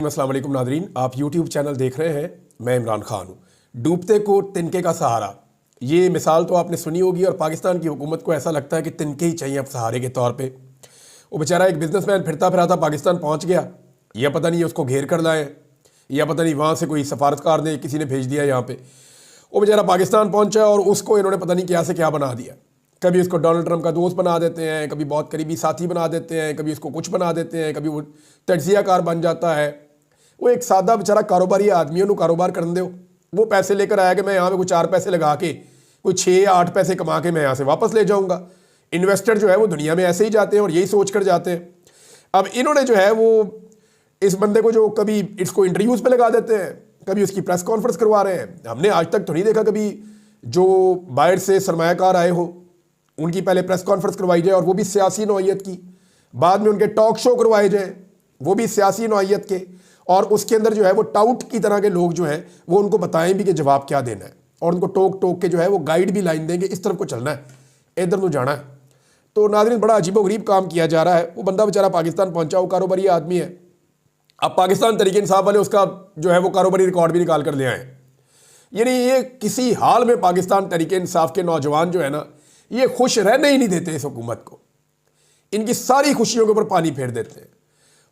अस्सलाम वालेकुम नादरीन, आप यूट्यूब चैनल देख रहे हैं। मैं इमरान खान हूँ। डूबते को तिनके का सहारा, ये मिसाल तो आपने सुनी होगी और पाकिस्तान की हुकूमत को ऐसा लगता है कि तिनके ही चाहिए अब सहारे के तौर पे। वो बेचारा एक बिजनेसमैन फिरता फिराता पाकिस्तान पहुँच गया, या पता नहीं उसको घेर कर लाए, या पता नहीं वहाँ से कोई सफारतकार ने किसी ने भेज दिया यहाँ पे। वो बेचारा पाकिस्तान पहुँचा और उसको इन्होंने पता नहीं क्या से क्या बना दिया। कभी उसको डोनाल्ड ट्रंप का दोस्त बना देते हैं, कभी बहुत करीबी साथी बना देते हैं, कभी उसको कुछ बना देते हैं, कभी वो तजिया कार बन जाता है। वो एक सादा बेचारा कारोबारी आदमी, उन्होंने कारोबार करने दो। वो पैसे लेकर आया कि मैं यहाँ पे कुछ 4 पैसे लगा के कोई 6 या 8 पैसे कमा के मैं यहाँ से वापस ले जाऊँगा। इन्वेस्टर जो है वो दुनिया में ऐसे ही जाते हैं और यही सोच कर जाते हैं। अब इन्होंने जो है वो इस बंदे को जो कभी इसको इंटरव्यूज़ पे लगा देते हैं, कभी उसकी प्रेस कॉन्फ्रेंस करवा रहे हैं। हमने आज तक तो नहीं देखा कभी जो बाहर से सरमायाकार आए हो उनकी पहले प्रेस कॉन्फ्रेंस करवाई जाए और वो भी सियासी नौइयत की, बाद में उनके टॉक शो करवाए जाए वो भी सियासी नौइयत के, और उसके अंदर जो है वो टाउट की तरह के लोग जो हैं वो उनको बताएं भी कि जवाब क्या देना है, और उनको टोक टोक के जो है वो गाइड भी लाइन देंगे, इस तरफ को चलना है, इधर को जाना है। तो नाज़रीन, बड़ा अजीबोगरीब काम किया जा रहा है। वो बंदा बेचारा पाकिस्तान पहुंचा, वो कारोबारी आदमी है। अब पाकिस्तान तहरीक इंसाफ वाले उसका जो है वो कारोबारी रिकॉर्ड भी निकाल कर ले आए। यानी ये किसी हाल में पाकिस्तान तहरीक इंसाफ के नौजवान जो है ना, ये खुश रहने ही नहीं देते इस हुकूमत को। इनकी सारी खुशियों के ऊपर पानी फेर देते हैं।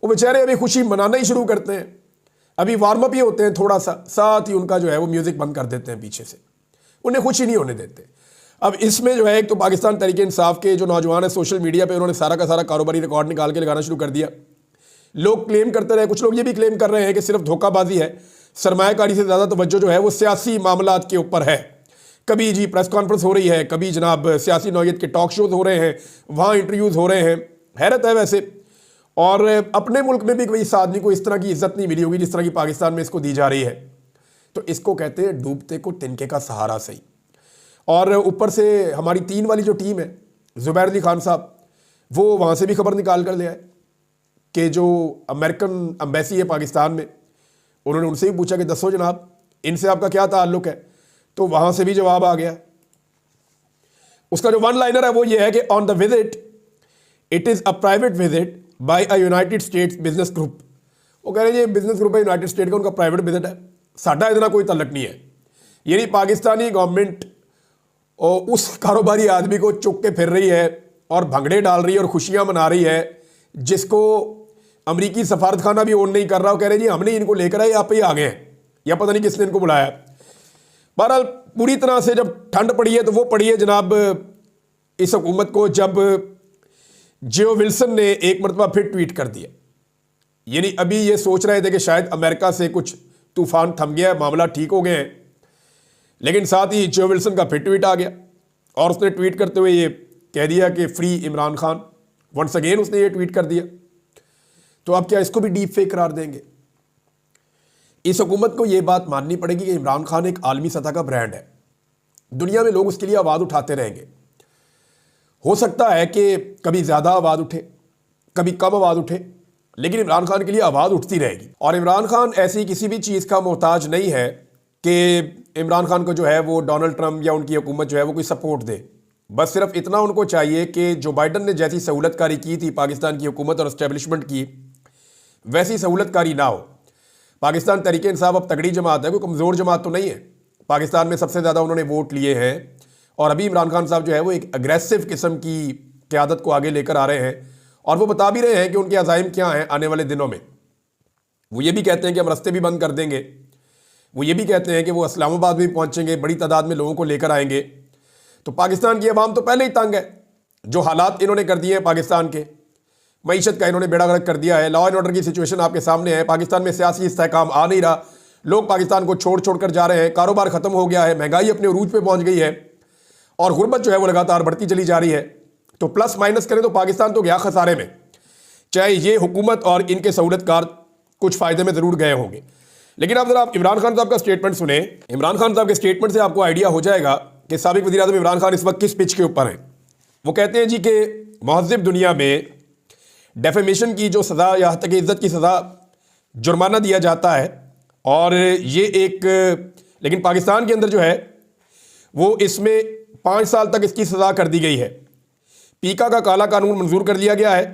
वो बेचारे अभी खुशी मनाना ही शुरू करते हैं, अभी वार्म अप ही होते हैं थोड़ा सा, साथ ही उनका जो है वो म्यूज़िक बंद कर देते हैं पीछे से, उन्हें खुशी नहीं होने देते। अब इसमें जो है एक तो पाकिस्तान तहरीक इंसाफ के जो नौजवान है सोशल मीडिया पे उन्होंने सारा का सारा कारोबारी रिकॉर्ड निकाल के लगाना शुरू कर दिया। लोग क्लेम करते रहे, कुछ लोग ये भी क्लेम कर रहे हैं कि सिर्फ धोखाबाजी है, सरमायाकारी से ज़्यादा तवज्जो जो है वो सियासी मामलात के ऊपर है। कभी जी प्रेस कॉन्फ्रेंस हो रही है, कभी जनाब सियासी नौइयत के टॉक शोज हो रहे हैं, वहाँ इंटरव्यूज़ हो रहे हैं। हैरत है वैसे। और अपने मुल्क में भी कोई इस आदमी को इस तरह की इज्जत नहीं मिली होगी जिस तरह की पाकिस्तान में इसको दी जा रही है। तो इसको कहते हैं डूबते को तिनके का सहारा सही। और ऊपर से हमारी 3 वाली जो टीम है, ज़ुबैर अली खान साहब, वो वहाँ से भी खबर निकाल कर ले आए कि जो अमेरिकन एम्बेसी है पाकिस्तान में, उन्होंने उनसे भी पूछा कि दसो जनाब इनसे आपका क्या ताल्लुक़ है, तो वहाँ से भी जवाब आ गया। उसका जो वन लाइनर है वो ये है कि on the visit it is a private visit bye a United states business group. वो कह रहे हैं ये बिजनेस ग्रुप है यूनाइटेड स्टेट का, उनका प्राइवेट विजिट है, साडा इतना कोई तल्लक नहीं है। यानी पाकिस्तानी गवर्नमेंट और उस कारोबारी आदमी को चुक के फिर रही है और भंगड़े डाल रही है और खुशियां मना रही है, जिसको अमरीकी सफारतखाना भी ओन नहीं कर रहा। वो कह रहे हैं जी हमने इनको लेकर आए, आप ही आ गए हैं, या पता नहीं किसने इनको बुलाया। बहरहाल पूरी तरह से जब ठंड पड़ी है तो वो पड़ी है जनाब इस हुकूमत को, जब जो विल्सन ने एक मरतबा फिर ट्वीट कर दिया। यानी अभी ये सोच रहे थे कि शायद अमेरिका से कुछ तूफान थम गया है, मामला ठीक हो गए हैं, लेकिन साथ ही जो विल्सन का फिर ट्वीट आ गया और उसने ट्वीट करते हुए ये कह दिया कि free Imran Khan. Once again उसने ये ट्वीट कर दिया। तो अब क्या इसको भी डीप फेक करार देंगे? इस हुकूमत को ये बात माननी पड़ेगी कि इमरान खान एक आलमी सतह का ब्रांड है, दुनिया में लोग उसके लिए आवाज़ उठाते रहेंगे। हो सकता है कि कभी ज़्यादा आवाज़ उठे, कभी कम आवाज़ उठे, लेकिन इमरान खान के लिए आवाज़ उठती रहेगी। और इमरान खान ऐसी किसी भी चीज़ का मोहताज नहीं है कि इमरान खान को जो है वो डोनाल्ड ट्रंप या उनकी हुकूमत जो है वो कोई सपोर्ट दे। बस सिर्फ इतना उनको चाहिए कि जो बाइडन ने जैसी सहूलतकारी की थी पाकिस्तान की हुकूमत और इस्टेब्लिशमेंट की, वैसी सहूलतकारी ना हो। पाकिस्तान तहरीक इंसाफ अब तगड़ी जमात है, कोई कमज़ोर जमात तो नहीं है। पाकिस्तान में सबसे ज़्यादा उन्होंने वोट लिए हैं और अभी इमरान खान साहब जो है वो एक अग्रेसिव किस्म की क़यादत को आगे लेकर आ रहे हैं और वो बता भी रहे हैं कि उनके अज़ाइम क्या हैं आने वाले दिनों में। वो ये भी कहते हैं कि हम रास्ते भी बंद कर देंगे, वो ये भी कहते हैं कि वो इस्लामाबाद भी पहुँचेंगे, बड़ी तादाद में लोगों को लेकर आएंगे। तो पाकिस्तान की अवाम तो पहले ही तंग है, जो हालात इन्होंने कर दिए हैं पाकिस्तान के, मईशत का इन्होंने बेड़ा गर्क कर दिया है। लॉ एंड ऑर्डर की सिचुएशन आपके सामने है, पाकिस्तान में सियासी इस्तेहकाम आ नहीं रहा, लोग पाकिस्तान को छोड़ छोड़ कर जा रहे हैं, कारोबार ख़त्म हो गया है, महंगाई अपने उरूज पे पहुंच गई है और गुर्बत जो है वो लगातार बढ़ती चली जा रही है। तो प्लस माइनस करें तो पाकिस्तान तो गया खसारे में। चाहे ये हुकूमत और इनके सहूलतकार कुछ फ़ायदे में ज़रूर गए होंगे, लेकिन अब जरा आप इमरान खान साहब का स्टेटमेंट सुने। इमरान खान साहब के स्टेटमेंट से आपको आइडिया हो जाएगा कि साबिक वज़ीर आज़म इमरान खान इस वक्त किस पिच के ऊपर हैं। वो कहते हैं जी कि महज़िब दुनिया में डेफेमेशन की जो सज़ा या हत्या की इज़्ज़त की सज़ा जुर्माना दिया जाता है, और ये एक, लेकिन पाकिस्तान के अंदर जो है वो इसमें 5 साल तक इसकी सज़ा कर दी गई है। पीका का काला कानून मंजूर कर लिया गया है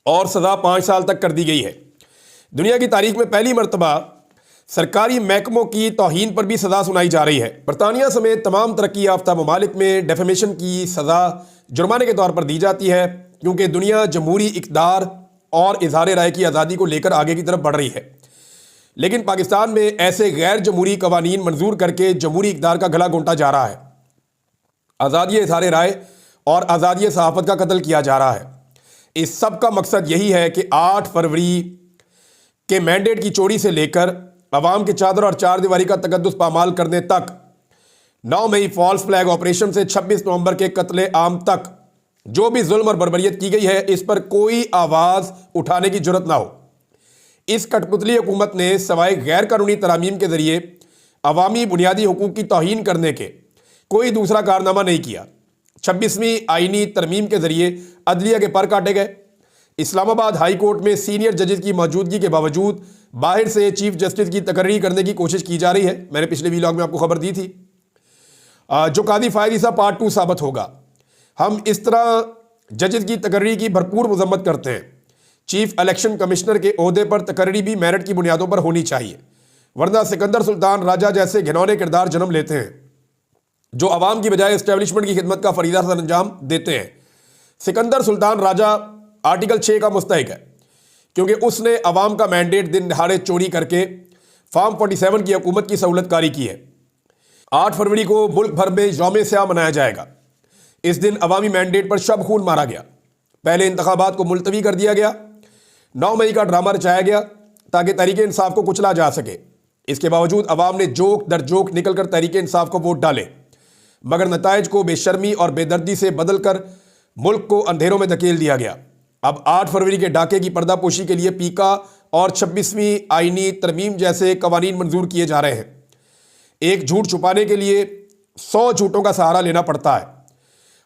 और सज़ा 5 साल तक कर दी गई है। دنیا کی تاریخ میں پہلی مرتبہ سرکاری محکموں کی توہین پر بھی سزا سنائی جا رہی ہے۔ برطانیہ سمیت تمام ترقی یافتہ ممالک میں ڈیفیمیشن کی سزا جرمانے کے طور پر دی جاتی ہے، کیونکہ دنیا جمہوری اقدار اور اظہار رائے کی آزادی کو لے کر آگے کی طرف بڑھ رہی ہے۔ لیکن پاکستان میں ایسے غیر جمہوری قوانین منظور کر کے جمہوری اقدار کا گلا گھونٹا جا رہا ہے، آزادی اظہار رائے اور آزادی صحافت کا قتل کیا جا رہا ہے۔ اس سب کا مقصد یہی ہے کہ 8 فروری کے مینڈیٹ کی چوری سے لے کر عوام کے چادر اور چار دیواری کا تقدس پامال کرنے تک، 9 مئی فالس فلیگ آپریشن سے 26 نومبر کے قتل عام تک جو بھی ظلم اور بربریت کی گئی ہے، اس پر کوئی آواز اٹھانے کی جرت نہ ہو۔ اس کٹ پتلی حکومت نے سوائے غیر قانونی ترامیم کے ذریعے عوامی بنیادی حقوق کی توہین کرنے کے کوئی دوسرا کارنامہ نہیں کیا۔ 26ویں آئینی ترمیم کے ذریعے عدلیہ کے پر کاٹے گئے۔ اسلام آباد ہائی کورٹ میں سینئر ججز کی موجودگی کے باوجود باہر سے چیف جسٹس کی تقرری کرنے کی کوشش کی جا رہی ہے۔ میں نے پچھلے ویلاگ میں آپ کو خبر دی تھی، جو قاضی فائز عیسیٰ پارٹ 2 ثابت ہوگا۔ ہم اس طرح ججز کی تقرری کی بھرپور مذمت کرتے ہیں۔ چیف الیکشن کمشنر کے عہدے پر تقرری بھی میرٹ کی بنیادوں پر ہونی چاہیے، ورنہ سکندر سلطان راجہ جیسے گھنونے کردار جنم لیتے ہیں جو عوام کی بجائے اسٹیبلشمنٹ کی خدمت کا فریضہ سر انجام دیتے ہیں۔ سکندر سلطان راجہ آرٹیکل 6 کا مستحق ہے، کیونکہ اس نے عوام کا مینڈیٹ دن دہاڑے چوری کر کے فارم 47 کی حکومت کی سہولت کاری کی ہے۔ 8 فروری کو ملک بھر میں یوم سیاہ منایا جائے گا۔ اس دن عوامی مینڈیٹ پر شب خون مارا گیا۔ پہلے انتخابات کو ملتوی کر دیا گیا، 9 مئی کا ڈرامہ رچایا گیا تاکہ تحریک انصاف کو کچلا جا سکے۔ اس کے باوجود عوام نے جوک در جوک نکل کر تحریک انصاف کو ووٹ ڈالے، مگر نتائج کو بے شرمی اور بے دردی سے بدل کر ملک کو اندھیروں میں دھکیل دیا گیا۔ اب 8 فروری کے ڈاکے کی پردہ پوشی کے لیے پیکا اور 26ویں آئینی ترمیم جیسے قوانین منظور کیے جا رہے ہیں۔ ایک جھوٹ چھپانے کے لیے 100 جھوٹوں کا سہارا لینا پڑتا ہے۔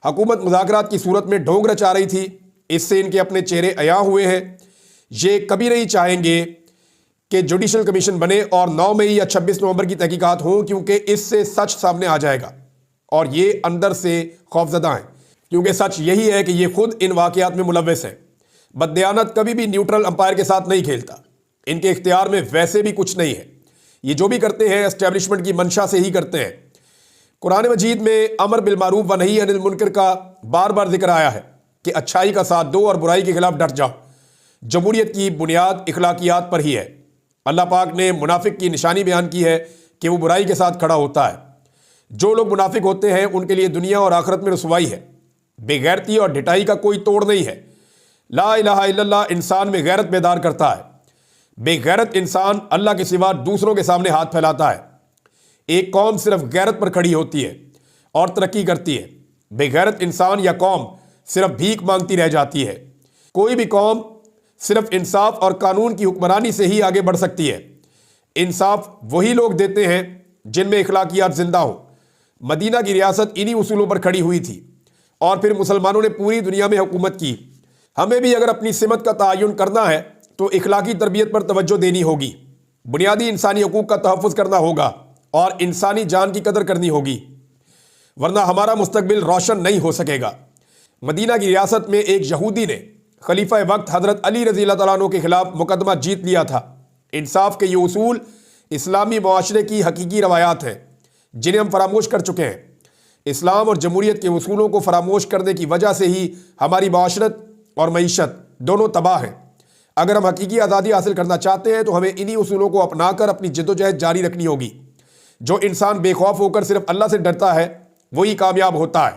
حکومت مذاکرات کی صورت میں ڈھونگ رچا رہی تھی، اس سے ان کے اپنے چہرے عیاں ہوئے ہیں۔ یہ کبھی نہیں چاہیں گے کہ جوڈیشل کمیشن بنے اور 9 مئی یا 26 نومبر کی تحقیقات ہوں، کیونکہ اس سے سچ سامنے آ جائے گا اور یہ اندر سے خوفزدہ ہیں، کیونکہ سچ یہی ہے کہ یہ خود ان واقعات میں ملوث ہیں۔ بددیانت کبھی بھی نیوٹرل امپائر کے ساتھ نہیں کھیلتا، ان کے اختیار میں ویسے بھی کچھ نہیں ہے۔ یہ جو بھی کرتے ہیں اسٹیبلشمنٹ کی منشا سے ہی کرتے ہیں۔ قرآن مجید میں امر بالمعروف و نہی عن المنکر کا بار بار ذکر آیا ہے کہ اچھائی کا ساتھ دو اور برائی کے خلاف ڈٹ جاؤ۔ جمہوریت کی بنیاد اخلاقیات پر ہی ہے۔ اللہ پاک نے منافق کی نشانی بیان کی ہے کہ وہ برائی کے ساتھ کھڑا ہوتا ہے۔ جو لوگ منافق ہوتے ہیں ان کے لیے دنیا اور آخرت میں رسوائی ہے۔ بے غیرتی اور ڈھٹائی کا کوئی توڑ نہیں ہے۔ لا الہ الا اللہ انسان میں غیرت بیدار کرتا ہے۔ بے غیرت انسان اللہ کے سوا دوسروں کے سامنے ہاتھ پھیلاتا ہے۔ ایک قوم صرف غیرت پر کھڑی ہوتی ہے اور ترقی کرتی ہے۔ بے غیرت انسان یا قوم صرف بھیک مانگتی رہ جاتی ہے۔ کوئی بھی قوم صرف انصاف اور قانون کی حکمرانی سے ہی آگے بڑھ سکتی ہے۔ انصاف وہی لوگ دیتے ہیں جن میں اخلاقیات زندہ ہوں۔ مدینہ کی ریاست انہی اصولوں پر کھڑی ہوئی تھی اور پھر مسلمانوں نے پوری دنیا میں حکومت کی۔ ہمیں بھی اگر اپنی سمت کا تعین کرنا ہے تو اخلاقی تربیت پر توجہ دینی ہوگی، بنیادی انسانی حقوق کا تحفظ کرنا ہوگا اور انسانی جان کی قدر کرنی ہوگی، ورنہ ہمارا مستقبل روشن نہیں ہو سکے گا۔ مدینہ کی ریاست میں ایک یہودی نے خلیفہ وقت حضرت علی رضی اللہ تعالیٰ عنہ کے خلاف مقدمہ جیت لیا تھا۔ انصاف کے یہ اصول اسلامی معاشرے کی حقیقی روایات ہیں جنہیں ہم فراموش کر چکے ہیں۔ اسلام اور جمہوریت کے اصولوں کو فراموش کرنے کی وجہ سے ہی ہماری معاشرت اور معیشت دونوں تباہ ہیں۔ اگر ہم حقیقی آزادی حاصل کرنا چاہتے ہیں تو ہمیں انہی اصولوں کو اپنا کر اپنی جدوجہد جاری رکھنی ہوگی۔ جو انسان بے خوف ہو کر صرف اللہ سے ڈرتا ہے وہی کامیاب ہوتا ہے۔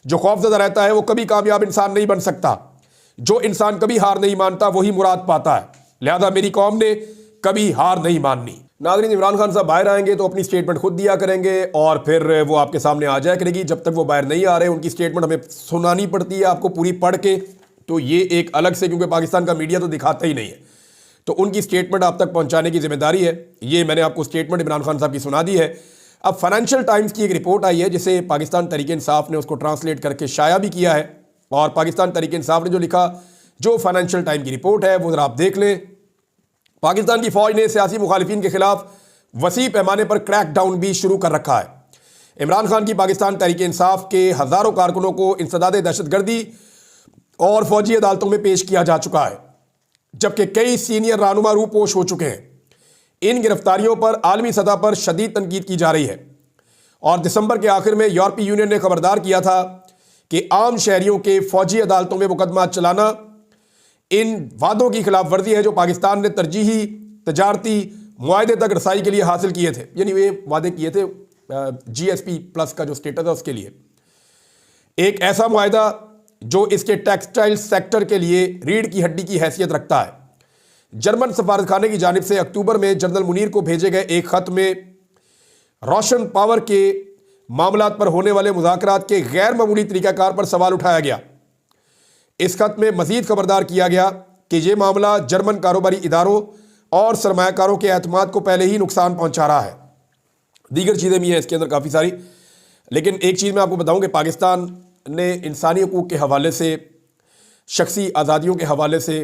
جو خوف زدہ رہتا ہے وہ کبھی کامیاب انسان نہیں بن سکتا۔ جو انسان کبھی ہار نہیں مانتا وہی مراد پاتا ہے۔ لہذا میری قوم نے کبھی ہار نہیں ماننی۔ ناظرین، عمران خان صاحب باہر آئیں گے تو اپنی سٹیٹمنٹ خود دیا کریں گے اور پھر وہ آپ کے سامنے آ جایا کرے گی۔ جب تک وہ باہر نہیں آ رہے ان کی سٹیٹمنٹ ہمیں سنانی پڑتی ہے آپ کو پوری پڑھ کے، تو یہ ایک الگ سے، کیونکہ پاکستان کا میڈیا تو دکھاتا ہی نہیں ہے، تو ان کی سٹیٹمنٹ آپ تک پہنچانے کی ذمہ داری ہے۔ یہ میں نے آپ کو سٹیٹمنٹ عمران خان صاحب کی سنا دی ہے۔ اب فائنینشیل ٹائمز کی ایک رپورٹ آئی ہے جسے پاکستان تحریک انصاف نے اس کو ٹرانسلیٹ کر کے شائع بھی کیا ہے، اور پاکستان تحریک انصاف نے جو لکھا، جو فائنینشیل ٹائم کی رپورٹ ہے وہ ذرا آپ دیکھ لیں۔ پاکستان کی فوج نے سیاسی مخالفین کے خلاف وسیع پیمانے پر کریک ڈاؤن بھی شروع کر رکھا ہے۔ عمران خان کی پاکستان تحریک انصاف کے ہزاروں کارکنوں کو انسداد دہشت گردی اور فوجی عدالتوں میں پیش کیا جا چکا ہے۔ जबकि कई सीनियर रहनुमा रूपोश हो चुके हैं। इन गिरफ्तारियों पर आलमी सतह पर शदीद तनकीद की जा रही है और दिसंबर के आखिर में यूरोपीय यूनियन ने खबरदार किया था कि आम शहरियों के फौजी अदालतों में मुकदमा चलाना इन वादों की खिलाफ वर्जी है जो पाकिस्तान ने तरजीही तजारती मुआहदे तक रसाई के लिए हासिल किए थे। यानी वे वादे किए थे GSP प्लस का जो स्टेटस है उसके लिए, एक ऐसा मुआहदा जो इसके टेक्सटाइल सेक्टर के लिए रीढ़ की हड्डी की हैसियत रखता है। जर्मन सफारतखाने की जानिब से अक्टूबर में जनरल मुनीर को भेजे गए एक खत में रोशन पावर के मामलात पर होने वाले मुज़ाकरात के गैर मामूली तरीकाकार पर सवाल उठाया गया। इस खत में मजीद खबरदार किया गया कि यह मामला जर्मन कारोबारी इदारों और सरमायाकारों के एतमाद को पहले ही नुकसान पहुंचा रहा है। दीगर चीज़ें भी हैं इसके अंदर काफ़ी सारी, लेकिन एक चीज़ मैं आपको बताऊं कि पाकिस्तान ने इंसानी हकूक़ के हवाले से, शख्सी आज़ादियों के हवाले से,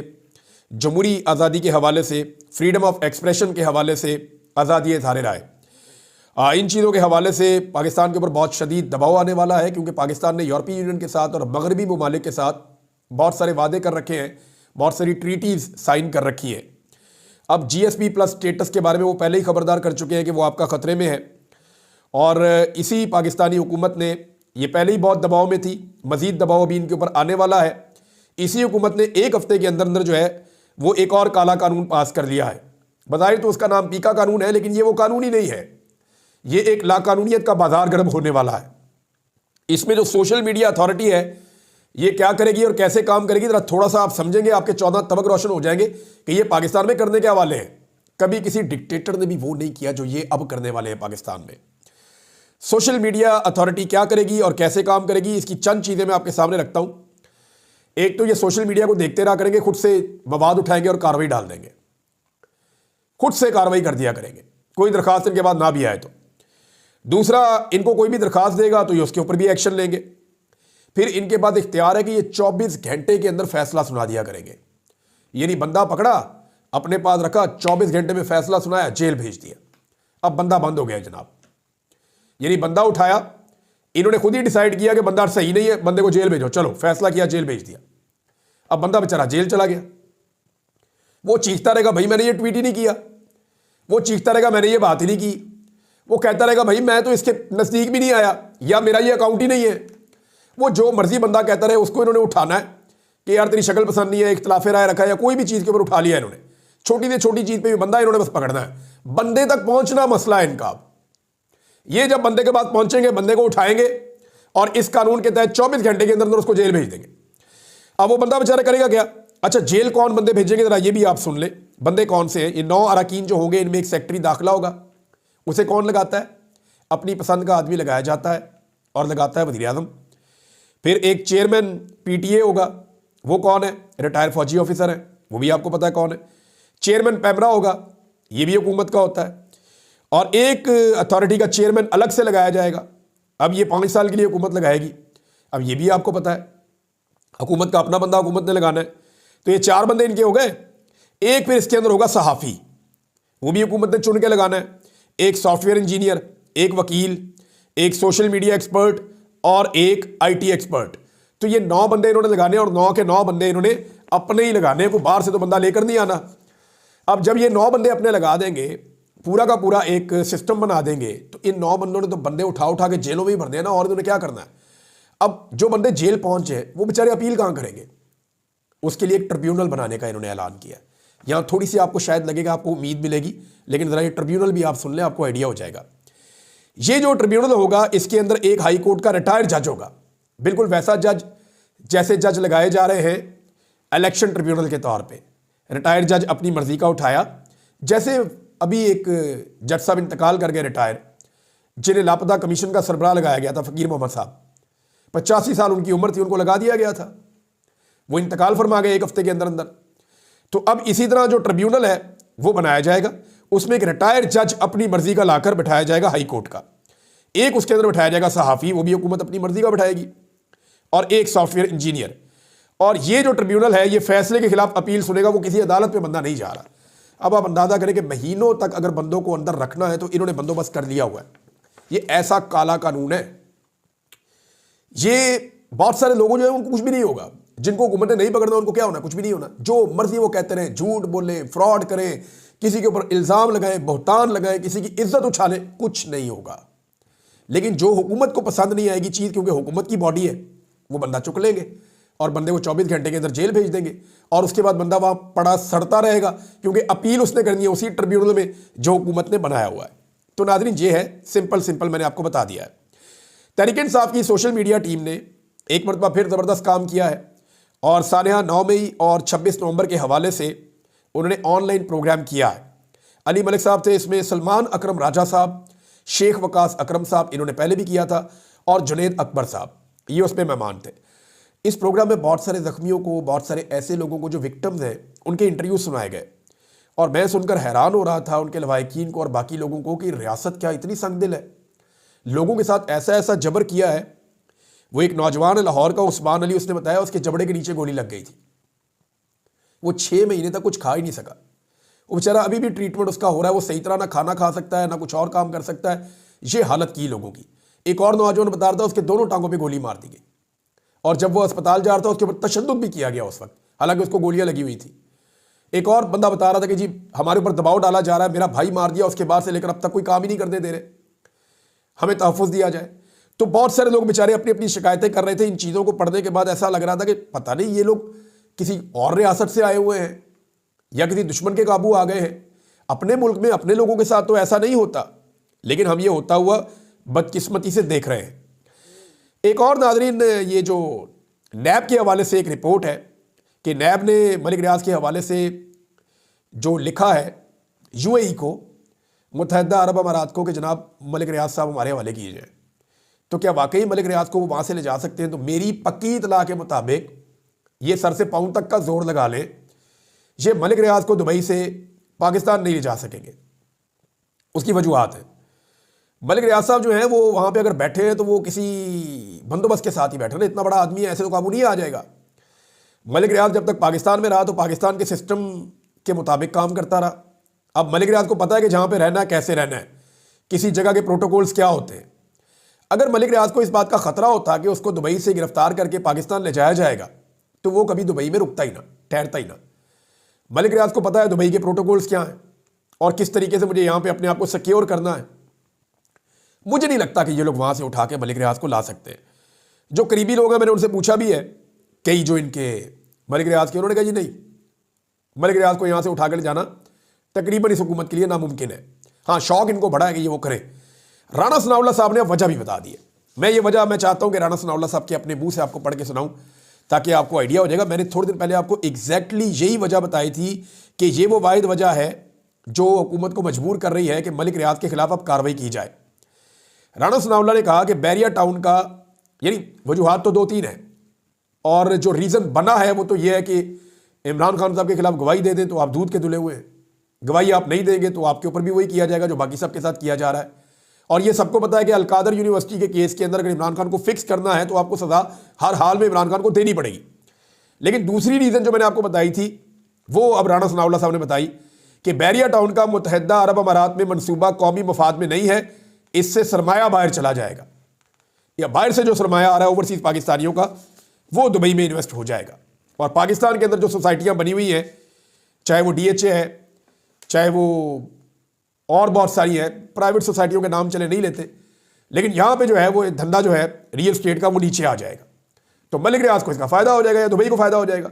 जमहूरी आज़ादी के हवाले से, फ्रीडम ऑफ एक्सप्रेशन के हवाले से, आज़ादी इज़हार राय, इन चीज़ों के हवाले से पाकिस्तान के ऊपर बहुत शदीद दबाव आने वाला है, क्योंकि पाकिस्तान ने यूरोपीय यूनियन के साथ और मगरबी ममालिक के साथ बहुत सारे वादे कर रखे हैं, बहुत सारी ट्रीटीज़ साइन कर रखी हैं। अब GSP प्लस स्टेटस के बारे में वो पहले ही खबरदार कर चुके हैं कि वो आपका ख़तरे में है और इसी पाकिस्तानी हुकूमत ने, ये पहले ही बहुत दबाव में थी, मज़ीद दबाव अभी इनके ऊपर आने वाला है। इसी हुकूमत ने एक हफ़्ते के अंदर अंदर जो है वो एक और काला कानून पास कर लिया है। बज़ाहिर तो उसका नाम पीका कानून है, लेकिन ये वो कानून ही नहीं है, ये एक लाकानूनियत का बाजार गर्म होने वाला है। इसमें जो सोशल मीडिया अथॉरिटी है ये क्या करेगी और कैसे काम करेगी, जरा थोड़ा सा आप समझेंगे, आपके 14 तबक रोशन हो जाएंगे कि ये पाकिस्तान में करने के हवाले हैं। कभी किसी डिक्टेटर ने भी वो नहीं किया जो ये अब करने वाले हैं पाकिस्तान में। सोशल मीडिया अथॉरिटी क्या करेगी और कैसे काम करेगी, इसकी चंद चीज़ें मैं आपके सामने रखता हूं। एक तो ये सोशल मीडिया को देखते रहा करेंगे, खुद से मवाद उठाएंगे और कार्रवाई डाल देंगे, खुद से कार्रवाई कर दिया करेंगे, कोई दरखास्त इनके बाद ना भी आए तो। दूसरा, इनको कोई भी दरखास्त देगा तो ये उसके ऊपर भी एक्शन लेंगे। फिर इनके बाद इख्तियार है कि ये 24 घंटे के अंदर फैसला सुना दिया करेंगे। यानी बंदा पकड़ा, अपने पास रखा, 24 घंटे में फैसला सुनाया, जेल भेज दिया। अब बंदा बंद हो गया जनाब। यानी बंदा उठाया, इन्होंने खुद ही डिसाइड किया कि बंदा सही नहीं है, बंदे को जेल भेजो, चलो फैसला किया, जेल भेज दिया। अब बंदा बेचारा जेल चला गया। वो चीखता रहेगा भाई मैंने ये ट्वीट ही नहीं किया, वो चीखता रहेगा मैंने ये बात ही नहीं की, वो कहता रहेगा भाई मैं तो इसके नज़दीक भी नहीं आया, या मेरा ये अकाउंट ही नहीं है। वो जो मर्जी बंदा कहता रहे, उसको इन्होंने उठाना है कि यार तेरी शक्ल पसंद नहीं है, इख्तिलाफ राय रखा है, या कोई भी चीज़ के ऊपर उठा लिया इन्होंने। छोटी से छोटी चीज़ पे भी बंदा इन्होंने बस पकड़ना है, बंदे तक पहुंचना मसला है इनका। ये जब बंदे के पास पहुंचेंगे, बंदे को उठाएंगे और इस कानून के तहत 24 घंटे के अंदर अंदर उसको जेल भेज देंगे। अब वो बंदा बेचारा करेगा क्या? अच्छा, जेल कौन बंदे भेजेंगे, जरा ये भी आप सुन ले। बंदे कौन से हैं? ये 9 अरकान जो होंगे, इनमें एक सेक्रेटरी दाखिला होगा। उसे कौन लगाता है? अपनी पसंद का आदमी लगाया जाता है और लगाता है वज़ीर आज़म। फिर एक चेयरमैन PTA होगा, वो कौन है? रिटायर्ड फौजी ऑफिसर है, वो भी आपको पता है कौन है। चेयरमैन पैमरा होगा, ये भी हुकूमत का होता है। और एक अथॉरिटी का चेयरमैन अलग से लगाया जाएगा। अब ये 5 साल के लिए हुकूमत लगाएगी, अब ये भी आपको पता है, हुकूमत का अपना बंदा हुकूमत ने लगाना है। तो ये 4 बंदे इनके हो गए। एक फिर इसके अंदर होगा सहाफ़ी, वो भी हुकूमत ने चुन के लगाना है। एक सॉफ्टवेयर इंजीनियर, एक वकील, एक सोशल मीडिया एक्सपर्ट और एक IT एक्सपर्ट। तो ये 9 बंदे इन्होंने लगाने और 9 के 9 बंदे इन्होंने अपने ही लगाने, को बाहर से तो बंदा लेकर नहीं आना। अब जब ये 9 बंदे अपने लगा देंगे, पूरा का पूरा एक सिस्टम बना देंगे, तो इन 9 बंदों ने तो बंदे उठा उठा के जेलों में ही भर देना, और इन्होंने क्या करना है? अब जो बंदे जेल पहुंचे वो बेचारे अपील कहाँ करेंगे? उसके लिए एक ट्रिब्यूनल बनाने का इन्होंने ऐलान किया। यहाँ थोड़ी सी आपको शायद लगेगा, आपको उम्मीद मिलेगी, लेकिन ज़रा ये ट्रिब्यूनल भी आप सुन लें, आपको आइडिया हो जाएगा। ये जो ट्रिब्यूनल होगा, इसके अंदर एक हाई कोर्ट का रिटायर्ड जज होगा, बिल्कुल वैसा जज जैसे जज लगाए जा रहे हैं इलेक्शन ट्रिब्यूनल के तौर पे। रिटायर्ड जज अपनी मर्जी का उठाया, जैसे अभी एक जज साहब इंतकाल कर गए रिटायर, जिन्हें लापता कमीशन का सरबराह लगाया गया था, फ़कीर मोहम्मद साहब, 85 साल उनकी उम्र थी, उनको लगा दिया गया था, वो इंतकाल फरमा गए 1 हफ्ते के अंदर अंदर। तो अब इसी तरह जो ट्रिब्यूनल है वो बनाया जाएगा, उसमें एक रिटायर्ड जज अपनी मर्जी का लाकर बैठाया जाएगा हाई कोर्ट का। एक उसके अंदर बैठाया जाएगा सहाफ़ी, वो भी हुकूमत अपनी मर्जी का बैठाएगी, और एक सॉफ्टवेयर इंजीनियर। और ये जो ट्रिब्यूनल है, ये फैसले के खिलाफ अपील सुनेगा, वो किसी अदालत में बंदा नहीं जा रहा। अब आप अंदाजा करें कि महीनों तक अगर बंदों को अंदर रखना है तो इन्होंने बंदोबस्त कर लिया हुआ है। ये ऐसा काला कानून है, ये बहुत सारे लोगों जो है उनको कुछ भी नहीं होगा। जिनको हुकूमत ने नहीं पकड़ना उनको क्या होना, कुछ भी नहीं होना, जो मर्जी वो कहते रहे, झूठ बोले, फ्रॉड करें, किसी के ऊपर इल्ज़ाम लगाएं, बहतान लगाएं, किसी की इज्जत उछालें, कुछ नहीं होगा। लेकिन जो हुकूमत को पसंद नहीं आएगी चीज़, क्योंकि हुकूमत की बॉडी है, वो बंदा चुक लेंगे और बंदे को 24 घंटे के अंदर जेल भेज देंगे और उसके बाद बंदा वहाँ पड़ा सड़ता रहेगा, क्योंकि अपील उसने करनी है उसी ट्रिब्यूनल में जो हुकूमत ने बनाया हुआ है। तो नाज़रीन, ये है सिंपल मैंने आपको बता दिया है। तहरीक इंसाफ की सोशल मीडिया टीम ने एक मरतबा फिर ज़बरदस्त काम किया है और सानिया 9 मई और 26 नवंबर के हवाले से उन्होंने ऑनलाइन प्रोग्राम किया है। अली मलिक साहब थे इसमें, सलमान अकरम राजा साहब, शेख वकास अकरम साहब, इन्होंने पहले भी किया था, और जुनैद अकबर साहब, ये उस पर मेहमान थे। इस प्रोग्राम में बहुत सारे ज़ख्मियों को, बहुत सारे ऐसे लोगों को जो विक्टिम्स हैं, उनके इंटरव्यू सुनाए गए और मैं सुनकर हैरान हो रहा था उनके लवाहिकीन को और बाकी लोगों को कि रियासत क्या इतनी संगदिल है, लोगों के साथ ऐसा ऐसा जबर किया है। वो एक नौजवान है लाहौर का, उस्मान अली, उसने बताया उसके जबड़े के नीचे गोली लग गई थी, वो 6 महीने तक कुछ खा ही नहीं सका, वो बेचारा अभी भी ट्रीटमेंट उसका हो रहा है, वो सही तरह ना खाना खा सकता है ना कुछ और काम कर सकता है, ये हालत की लोगों की। एक और नौजवान बता रहा था उसके दोनों टांगों पे गोली मार दी गई और जब वो अस्पताल जा रहा था उसके ऊपर तशद्दुद भी किया गया उस वक्त, हालांकि उसको गोलियां लगी हुई थी। एक और बंदा बता रहा था कि जी हमारे ऊपर दबाव डाला जा रहा है, मेरा भाई मार दिया उसके बाद से लेकर अब तक कोई काम ही नहीं करने दे रहे, हमें तहफ़्फ़ुज़ दिया जाए। तो बहुत सारे लोग बेचारे अपनी अपनी शिकायतें कर रहे थे। इन चीज़ों को पढ़ने के बाद ऐसा लग रहा था कि पता नहीं ये लोग किसी और रियासत से आए हुए हैं या किसी दुश्मन के काबू आ गए हैं। अपने मुल्क में अपने लोगों के साथ तो ऐसा नहीं होता, लेकिन हम ये होता हुआ बदकिस्मती से देख रहे हैं। एक और नाज़रीन, ये जो नैब के हवाले से एक रिपोर्ट है कि नैब ने मलिक रियाज के हवाले से जो लिखा है यूएई को, मुत्तहिदा अरब अमारात को, कि जनाब मलिक रियाज साहब हमारे हवाले किए जाए, तो क्या वाकई मलिक रियाज को वो वहाँ से ले जा सकते हैं? तो मेरी पक्की इतला के मुताबिक ये सर से पाँव तक का जोर लगा लें, ये मलिक रियाज को दुबई से पाकिस्तान नहीं ले जा सकेंगे। उसकी वजूहत है, मलिक रियाज साहब जो हैं वो वहाँ पे अगर बैठे हैं तो वो किसी बंदोबस्त के साथ ही बैठे ना, इतना बड़ा आदमी है, ऐसे तो काबू नहीं आ जाएगा। मलिक रियाज जब तक पाकिस्तान में रहा तो पाकिस्तान के सिस्टम के मुताबिक काम करता रहा। अब मलिक रियाज को पता है कि जहाँ पे रहना है, कैसे रहना है, किसी जगह के प्रोटोकॉल्स क्या होते हैं। अगर मलिक रियाज को इस बात का खतरा होता कि उसको दुबई से गिरफ्तार करके पाकिस्तान ले जाया जाएगा तो वो कभी दुबई में रुकता ही ना, ठहरता ही ना। मलिक रियाज को पता है दुबई के प्रोटोकॉल्स क्या हैं और किस तरीके से मुझे यहाँ पे अपने आप को सिक्योर करना है। मुझे नहीं लगता कि ये लोग वहाँ से उठा के मलिक रियाज को ला सकते हैं। जो करीबी लोग हैं, मैंने उनसे पूछा भी है, कई जो इनके मलिक रियाज के, उन्होंने कहा जी नहीं, मलिक रियाज को यहाँ से उठा कर जाना तकरीबन इस हुकूमत के लिए नामुमकिन है। हाँ, शौक इनको बड़ा है कि ये वो करें। राणा सनाउल्लाह साहब ने वजह भी बता दी है। मैं ये वजह मैं चाहता हूँ कि राणा सनाउल्लाह साहब के अपने मुंह से आपको पढ़ के सुनाऊं ताकि आपको आइडिया हो जाएगा। मैंने थोड़े दिन पहले आपको एग्जैक्टली यही वजह बताई थी कि ये वो वाहिद वजह है जो हुकूमत को मजबूर कर रही है कि मलिक रियाज के खिलाफ अब कार्रवाई की जाए। राणा सनाउल्लाह ने कहा कि बैरिया टाउन का, यानी वजूहात तो 2-3 है और जो रीज़न बना है वो तो ये है कि इमरान खान साहब के खिलाफ गवाही दे दें तो आप दूध के धुले हुए हैं, गवाही आप नहीं देंगे तो आपके ऊपर भी वही किया जाएगा जो बाकी सबके साथ किया जा रहा है। और ये सबको पता है कि अलकादर यूनिवर्सिटी के केस के अंदर अगर इमरान खान को फिक्स करना है तो आपको सज़ा हर हाल में इमरान खान को देनी पड़ेगी। लेकिन दूसरी रीज़न जो मैंने आपको बताई थी वो अब राणा सनाउल्लाह साहब ने बताई कि बैरिया टाउन का मुत्तहिदा अरब अमारात में मनसूबा कौमी मफाद में नहीं है, इससे सरमाया बाहर चला जाएगा, या बाहर से जो सरमाया आ रहा है ओवरसीज़ पाकिस्तानियों का वो दुबई में इन्वेस्ट हो जाएगा। और पाकिस्तान के अंदर जो सोसाइटियाँ बनी हुई हैं, चाहे वो DHA है, चाहे वो और बहुत सारी है, प्राइवेट सोसाइटियों के नाम चले नहीं लेते, लेकिन यहाँ पे जो है वो धंधा जो है रियल स्टेट का वो नीचे आ जाएगा। तो मलिक रियाज को इसका फ़ायदा हो जाएगा या दुबई को फ़ायदा हो जाएगा।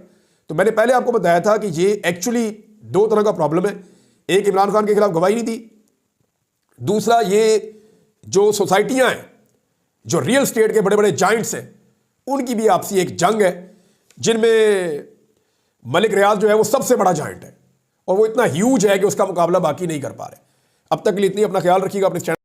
तो मैंने पहले आपको बताया था कि ये एक्चुअली 2 तरह का प्रॉब्लम है। एक, इमरान खान के खिलाफ गवाही नहीं दी, दूसरा ये जो सोसाइटियाँ हैं, जो रियल स्टेट के बड़े बड़े जाइंट्स हैं, उनकी भी आपसी एक जंग है जिनमें मलिक रियाज जो है वो सबसे बड़ा जाइंट है और वो इतना ह्यूज है कि उसका मुकाबला बाकी नहीं कर पा रहे। अब तक के लिए इतनी, अपना ख्याल रखिएगा, अपने चैनल